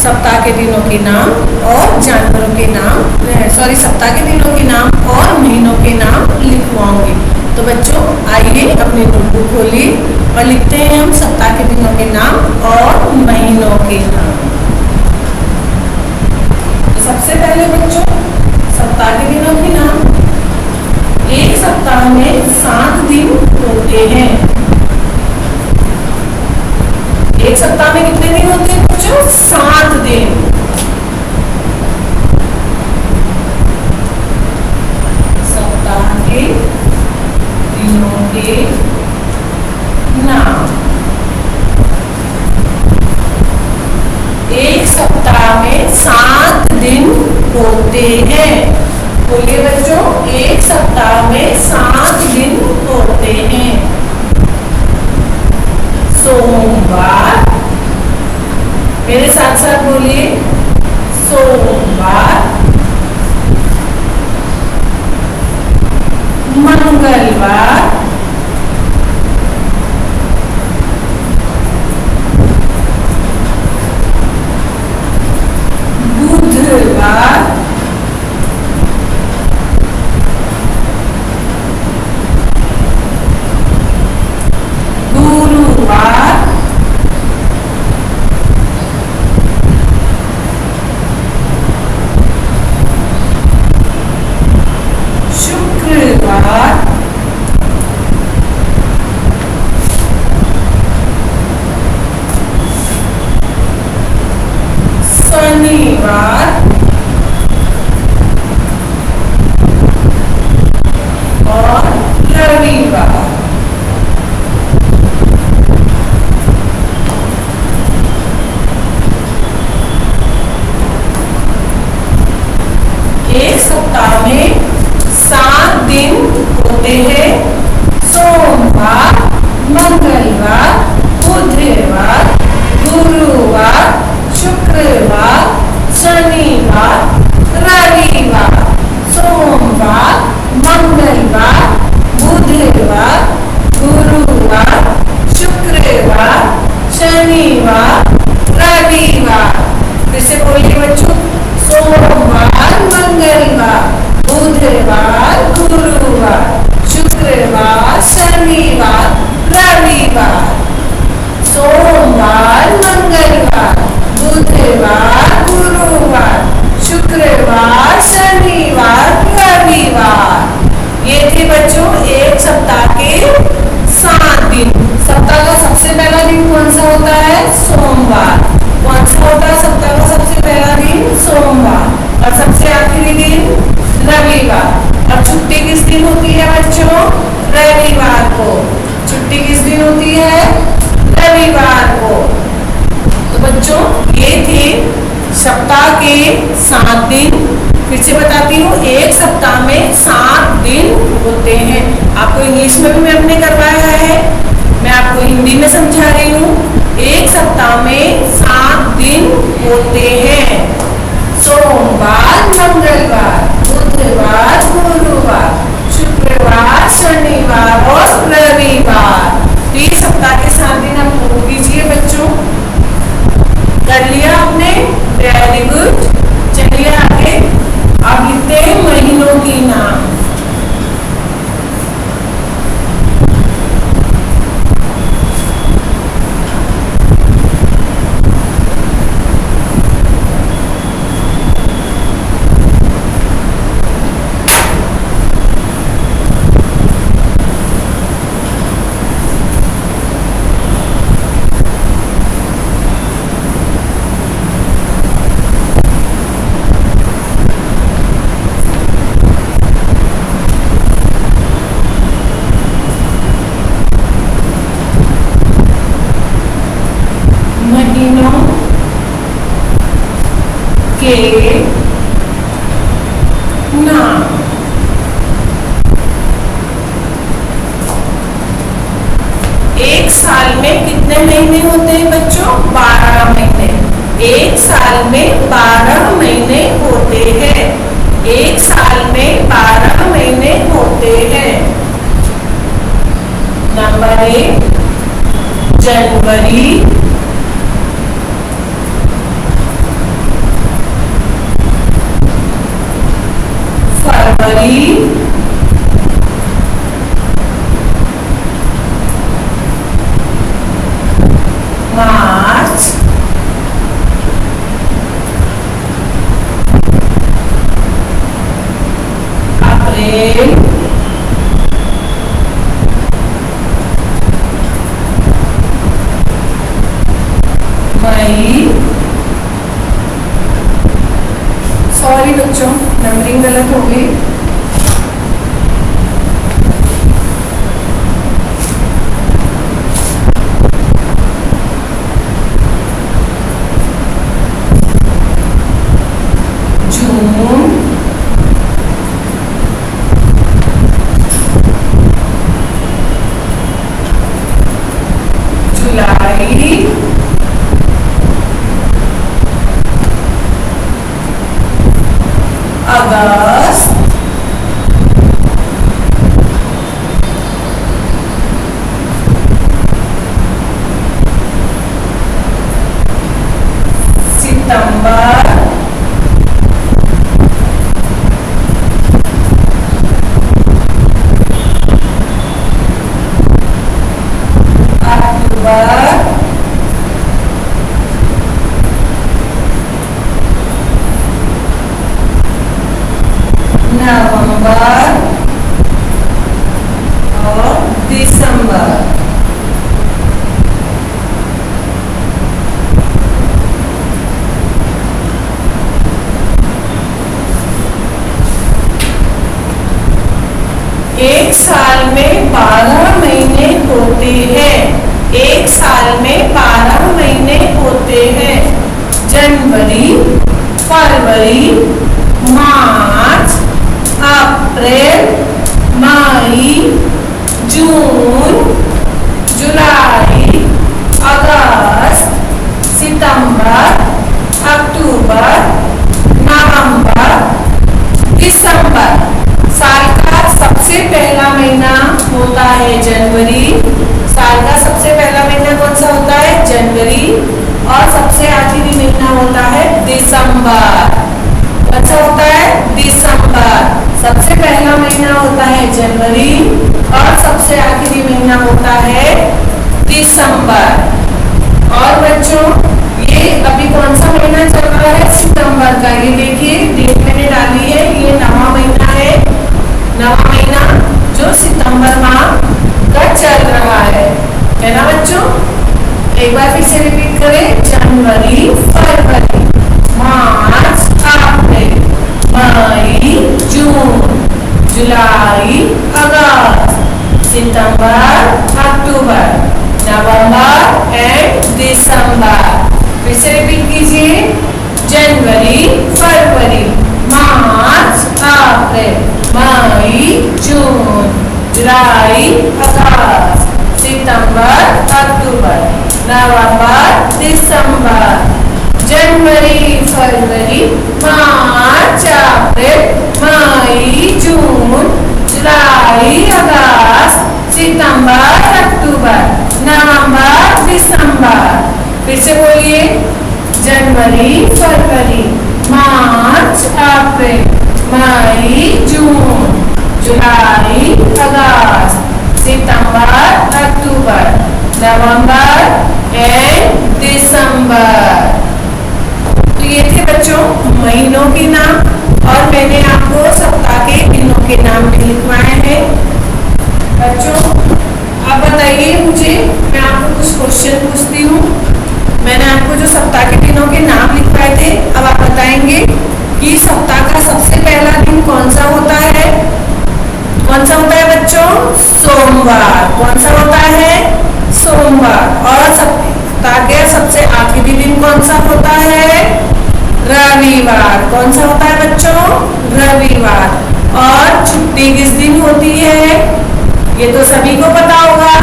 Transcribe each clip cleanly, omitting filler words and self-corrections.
सप्ताह के दिनों के नाम और जानवरों के नाम, सप्ताह के दिनों के नाम और महीनों के नाम लिखवाऊंगी। तो बच्चों आइए अपनी नोटबुक खोलिए और लिखते हैं हम सप्ताह के दिनों के नाम और महीनों के नाम। तो सबसे पहले बच्चों सप्ताह के दिनों के नाम। एक सप्ताह में 7 दिन होते हैं। एक सप्ताह में कितने दिन होते हैं बच्चों? 7 दिन। सप्ताह के दिनों के नाम। एक सप्ताह में 7 दिन होते हैं। बोलिए बच्चों, एक सप्ताह में 7 दिन होते हैं। सोमवार, मेरे साथ साथ बोलिए, सोमवार, मंगलवार, बुधवार, गुरुवार, शुक्रवार, शनिवार और रविवार। एक सप्ताह में 7 दिन होते हैं। सोमवार, मंगलवार, बुधवार, गुरुवार, शुक्रवार, शनिवार, रविवार। सोमवार, मंगलवार, बुधवार, गुरुवार, शुक्रवार, शनिवार, रविवार। फिर से बोलिए बच्चों, सोमवार, मंगलवार, बुधवार, गुरुवार, शुक्रवार, शनिवार, रविवार। सोमवार, मंगलवार, बुधवार, गुरुवार, शुक्रवार, शनिवार, रविवार। ये थे बच्चों एक सप्ताह के 7 दिन। सप्ताह का सबसे पहला दिन कौन सा होता है? सोमवार। कौन सा होता है सप्ताह का सबसे पहला दिन? सोमवार। और सबसे आखिरी दिन रविवार। और छुट्टी किस दिन होती है बच्चों? रविवार को। छुट्टी किस दिन होती है? रविवार को। तो बच्चों ये थे सप्ताह के 7 दिन। फिर से बताती हूँ, एक सप्ताह में 7 दिन होते हैं। आपको इंग्लिश में भी हमने करवाया है, मैं आपको हिंदी में समझा रही हूँ। एक सप्ताह में 7 दिन होते हैं। सोमवार, मंगलवार, बुधवार, गुरुवार, शुक्रवार, शनिवार और रविवार। तो ये सप्ताह के 7 दिन आप नोट कीजिए बच्चों। कर लिया आपने? Very good. चलिए आगे अब लिखते हैं महीनों के नाम। महीनों के नाम। एक साल में कितने महीने होते हैं बच्चों? 12 महीने। एक साल में 12 महीने होते हैं। एक साल में 12 महीने होते हैं। नंबर 1 जनवरी, फरवरी, मार्च, अप्रैल, मई, सॉरी बच्चों नंबरिंग गलत हो गई, जून, जुलाई, अगस्त, सितंबर, अक्टूबर, नवंबर और दिसंबर। एक साल में 12 महीने होते हैं। एक साल में 12 महीने होते हैं। जनवरी, फरवरी, मार्च, अप्रैल, मई, जून, जुलाई, अगस्त, सितंबर, अक्टूबर, नवंबर, दिसंबर। साल का सबसे पहला महीना होता है जनवरी। साल का सबसे पहला महीना कौन सा होता है? जनवरी। और सबसे आखिरी महीना होता है दिसंबर। कौन सा होता है? दिसंबर। सबसे पहला महीना होता है जनवरी और सबसे आखिरी महीना होता है दिसंबर। और बच्चों ये अभी कौन सा महीना चल रहा है? सितंबर का। ये देखिए डेट मैंने डाली है, ये नवा महीना है। नवा महीना जो सितंबर माह का चल रहा है ना बच्चों? एक बार फिर से रिपीट करें। जनवरी, फरवरी, मार्च, अप्रैल, मई, जून, जुलाई, अगस्त, सितंबर, अक्टूबर, नवंबर एंड दिसंबर। फिर से रिपीट कीजिए। जनवरी, फरवरी, मार्च, अप्रैल, मई, जून, जुलाई, अगस्त, सितंबर, अक्टूबर, नवंबर, दिसंबर। जनवरी, फरवरी, मार्च, अप्रैल, मई, जून, जुलाई, अगस्त, सितंबर, अक्टूबर, नवंबर, दिसंबर। फिर से बोलिए। जनवरी, फरवरी, मार्च, अप्रैल, मई, जून, जुलाई, अगस्त, सितंबर, अक्टूबर, नवंबर एंड दिसंबर। तो ये थे बच्चों महीनों के नाम और मैंने आपको सप्ताह के दिनों के नाम भी लिखवाए हैं। बच्चों आप बताइए मुझे, मैं आपको कुछ क्वेश्चन पूछती हूँ। मैंने आपको जो सप्ताह के दिनों के नाम लिखवाए थे, अब आप बताएंगे कि सप्ताह का सबसे पहला दिन कौन सा होता है? कौन सा होता है बच्चों? सोमवार। कौन सा होता है? सोमवार। और सप्ताह के सबसे आखिरी दिन कौन सा होता है? रविवार। कौन सा होता है बच्चों? रविवार। और छुट्टी किस दिन होती है? ये तो सभी को पता होगा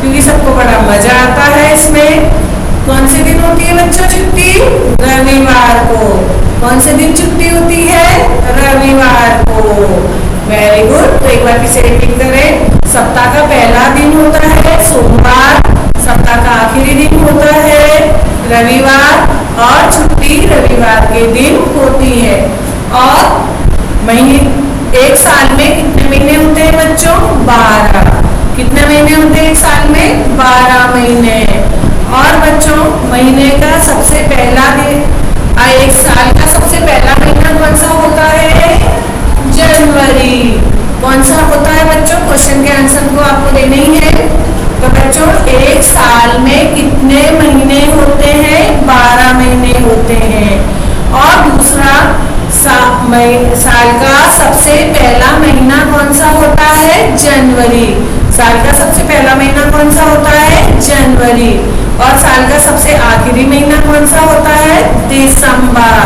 क्योंकि सबको बड़ा मजा आता है इसमें। कौन से दिन होती है बच्चों छुट्टी? रविवार को। कौन से दिन छुट्टी होती है? रविवार को। Very good. तो एक बार फिर से रिपीट करें। सप्ताह का पहला दिन होता है सोमवार, सप्ताह का आखिरी दिन होता है रविवार और छुट्टी रविवार के दिन होती है। और एक साल में कितने महीने होते हैं बच्चों? 12। कितने महीने होते हैं एक साल में? 12 महीने। और बच्चों महीने का सबसे पहला दिन, एक साल का सबसे पहला महीना कौन सा होता है? जनवरी। कौन सा होता है बच्चों? क्वेश्चन के आंसर को आपको देने ही है। तो बच्चों एक साल में कितने महीने होते हैं? 12 महीने होते हैं। और दूसरा साल का सबसे पहला महीना कौन सा होता है? जनवरी। साल का सबसे पहला महीना कौन सा होता है? जनवरी। और साल का सबसे आखिरी महीना कौन सा होता है? दिसंबर।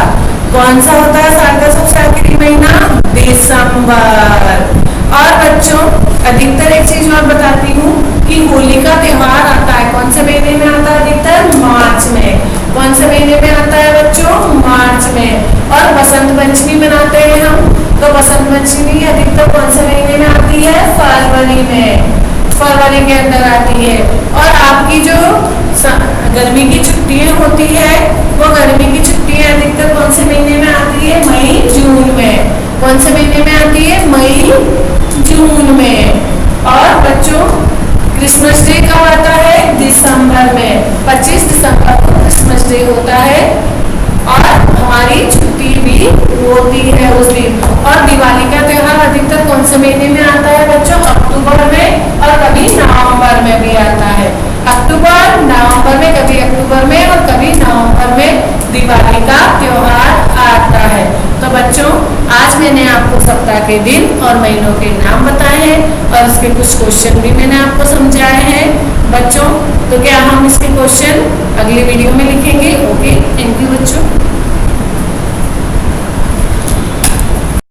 कौन सा होता है साल का सबसे आखिरी महीना? दिसंबर। और बच्चों अधिकतर एक चीज और बताती हूँ कि होली का त्योहार आता है कौन से महीने में आता है? अधिकतर मार्च में। कौन से महीने में आता है बच्चों? मार्च में। और बसंत पंचमी मनाते हैं हम, तो बसंत पंचमी अधिकतर कौन से महीने में आती है? फरवरी में। फरवरी के अंदर आती है। और आपकी जो गर्मी की छुट्टियां होती है वो गर्मी की छुट्टियां अधिकतर कौन से महीने में आती है? मई जून में। कौन से महीने में आती है? मई जून में। और बच्चों क्रिसमस डे कब आता है? दिसंबर में। 25 दिसंबर को क्रिसमस डे होता है और हमारी छुट्टी भी होती है उस दिन। और दिवाली का त्योहार अधिकतर कौन से महीने में आता है बच्चों? अक्टूबर में और कभी नवंबर में भी आता है। अक्टूबर नवंबर में, कभी अक्टूबर में और कभी नवंबर में दिवाली का त्योहार आता है। तो बच्चों आज मैंने आपको सप्ताह के दिन और महीनों के नाम बताए हैं और उसके कुछ क्वेश्चन भी मैंने आपको समझाए हैं बच्चों। तो क्या हम इसके क्वेश्चन अगली वीडियो में लिखेंगे?